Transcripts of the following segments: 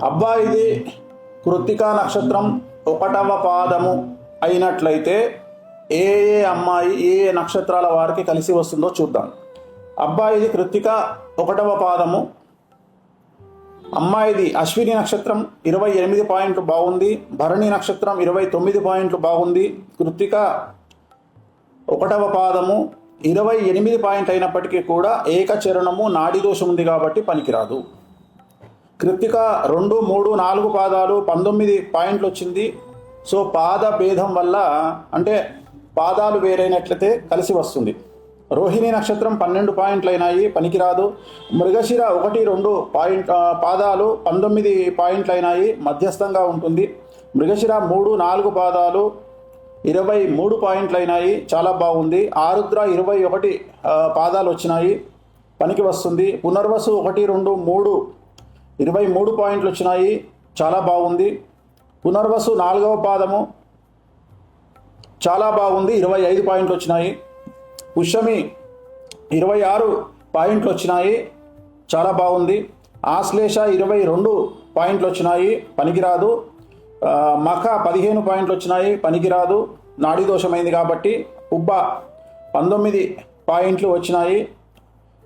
అబ్బాయిది కృత్తికా నక్షత్రం 1వ పాదము అయినట్లయితే ఏ ఏ అమ్మాయి ఏ ఏ నక్షత్రాల వారికి కలిసి వస్తుందో చూద్దాం. అబ్బాయిది కృత్తిక 1వ పాదము, అమ్మాయిది అశ్విని నక్షత్రం 28 పాయింట్లు బాగుంది, భరణి నక్షత్రం 29 పాయింట్లు బాగుంది. కృత్తిక 1వ పాదము 28 పాయింట్ అయినప్పటికీ కూడా ఏకచరణము నాడి దోషం ఉంది కాబట్టి పనికిరాదు. కృత్తిక 2, 3, 4 పాదాలు 19 పాయింట్లు వచ్చింది. సో పాద భేదం వల్ల అంటే పాదాలు వేరైనట్లయితే కలిసి వస్తుంది. రోహిణి నక్షత్రం 12 పాయింట్లు అయినాయి, పనికిరాదు. మృగశిర 1, 2 పాదాలు 19 పాయింట్లు అయినాయి, మధ్యస్థంగా ఉంటుంది. మృగశిర 3, 4 పాదాలు 23 పాయింట్లు అయినాయి, చాలా బాగుంది. ఆరుద్ర 21 పాదాలు వచ్చినాయి, పనికి వస్తుంది. పునర్వసు 1, 2, 3 23 పాయింట్లు వచ్చినాయి, చాలా బాగుంది. పునర్వసు 4వ పాదము చాలా బాగుంది, 25 పాయింట్లు వచ్చినాయి. పుష్యమి 26 పాయింట్లు వచ్చినాయి, చాలా బాగుంది. ఆశ్లేష 22 పాయింట్లు వచ్చినాయి, పనికిరాదు. మఖ 15 పాయింట్లు వచ్చినాయి, పనికిరాదు, నాడీ దోషమైంది కాబట్టి. ఉబ్బ 19 పాయింట్లు వచ్చినాయి,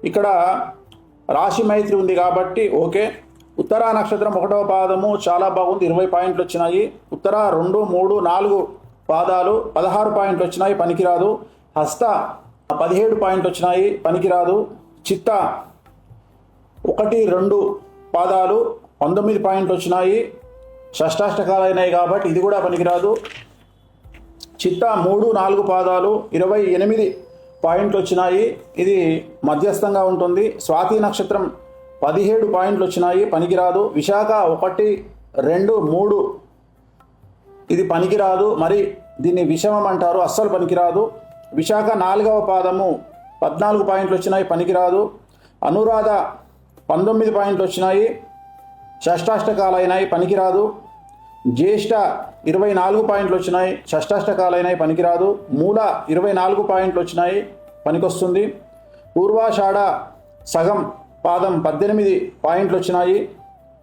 ఇక్కడ రాశి మైత్రి ఉంది కాబట్టి ఓకే. ఉత్తరా నక్షత్రం 1వ పాదము చాలా బాగుంది, 20 పాయింట్లు వచ్చినాయి. ఉత్తర 2, 3, 4 పాదాలు 16 పాయింట్లు వచ్చినాయి, పనికిరాదు. హస్త 17 పాయింట్లు వచ్చినాయి, పనికిరాదు. చిత్త 1, 2 పాదాలు 19 పాయింట్లు వచ్చినాయి, షష్టాష్టకాలు అయినాయి కాబట్టి ఇది కూడా పనికిరాదు. చిత్త 3, 4 పాదాలు 28 పాయింట్లు వచ్చినాయి, ఇది మధ్యస్థంగా ఉంటుంది. స్వాతి నక్షత్రం 17 పాయింట్లు వచ్చినాయి, పనికిరాదు. విశాఖ 1, 2, 3 ఇది పనికిరాదు, మరి దీన్ని విషమం అంటారు, అస్సలు పనికిరాదు. విశాఖ 4వ పాదము 14 పాయింట్లు వచ్చినాయి, పనికిరాదు. అనురాధ 19 పాయింట్లు వచ్చినాయి, షష్టాష్టకాలైనాయి, పనికిరాదు. జ్యేష్ఠ 24 పాయింట్లు వచ్చినాయి, షష్టాష్టకాలైనాయి, పనికిరాదు. మూల 24 పాయింట్లు వచ్చినాయి, పనికొస్తుంది. పూర్వాషాఢ సగం పాదం 18 పాయింట్లు వచ్చినాయి,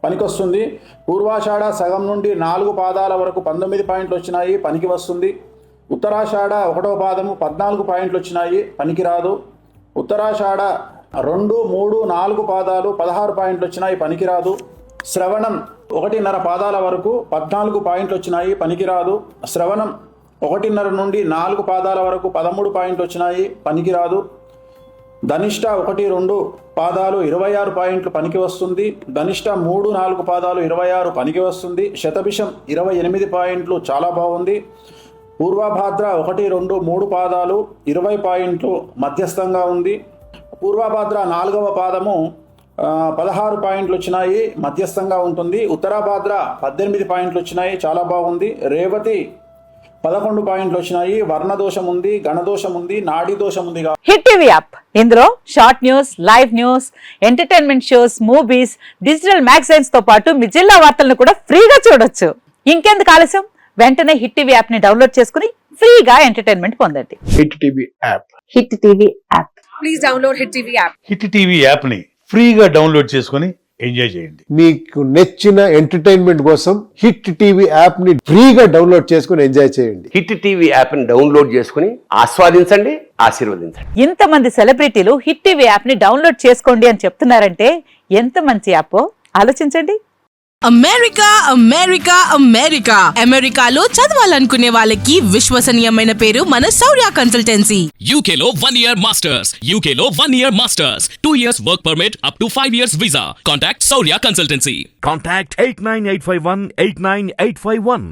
పనికొస్తుంది. పూర్వాషాఢ సగం నుండి 4 పాదాల వరకు 19 పాయింట్లు వచ్చినాయి, పనికి వస్తుంది. ఉత్తరాషాఢ 1వ పాదము 14 పాయింట్లు వచ్చినాయి, పనికిరాదు. ఉత్తరాషాఢ 2, 3, 4 పాదాలు 16 పాయింట్లు వచ్చినాయి, పనికిరాదు. శ్రవణం 1.5 పాదాల వరకు 14 పాయింట్లు వచ్చినాయి, పనికిరాదు. శ్రవణం 1.5 నుండి 4 పాదాల వరకు 13 పాయింట్లు వచ్చినాయి, పనికిరాదు. ధనిష్ట 1, 2 పాదాలు 26 పాయింట్లు పనికి వస్తుంది. ధనిష్ట 3, 4 పాదాలు 26 పనికి వస్తుంది. శతభిషం 28 పాయింట్లు చాలా బాగుంది. పూర్వభాద్ర 1, 2, 3 పాదాలు 20 పాయింట్లు మధ్యస్థంగా ఉంది. పూర్వభాద్ర 4వ పాదము 16 పాయింట్లు వచ్చినాయి, మధ్యస్థంగా ఉంటుంది. ఉత్తరాభాద్ర 18 పాయింట్లు వచ్చినాయి, చాలా బాగుంది. రేవతి 11 పాయింట్లు వచ్చినాయి, వర్ణదోషం ఉంది, గణదోషం ఉంది, నాడీ దోషం ఉంది. హిట్ టీవీ యాప్, ఇందులో short news, live news, entertainment shows, movies, digital magazines తో పాటు మీ జిల్లా వార్తలను కూడా ఫ్రీగా చూడొచ్చు. ఇంకెందుకు ఆలస్యం, వెంటనే హిట్ టీవీ యాప్ ని డౌన్లోడ్ చేసుకుని ఫ్రీగా ఎంటర్టైన్మెంట్ పొందండి. Hit TV app, hit TV app, please download hit TV app. Hit TV app ని ఫ్రీగా డౌన్లోడ్ చేసుకుని ఎంజాయ్ చేయండి. మీకు నచ్చిన ఎంటర్టైన్మెంట్ కోసం హిట్ టీవీ యాప్ ని ఫ్రీగా డౌన్లోడ్ చేసుకుని ఎంజాయ్ చేయండి. హిట్ టీవీ యాప్ ని డౌన్లోడ్ చేసుకుని ఆస్వాదించండి, ఆశీర్వదించండి. ఇంతమంది సెలబ్రిటీలు హిట్ టీవీ యాప్ ని డౌన్లోడ్ చేసుకోండి అని చెప్తున్నారంటే ఎంత మంచి యాప్ ఆలోచించండి. అమెరికా అమెరికా అమెరికా అమెరికాలో చదవాలనుకునే వాళ్ళకి విశ్వసనీయమైన పేరు మన శౌర్య కన్సల్టెన్సీ. UK లో 1 year masters, UK లో 1 year masters, 2 years work permit up to 5 years visa. Contact Saurya Consultancy. Contact 89851 89851.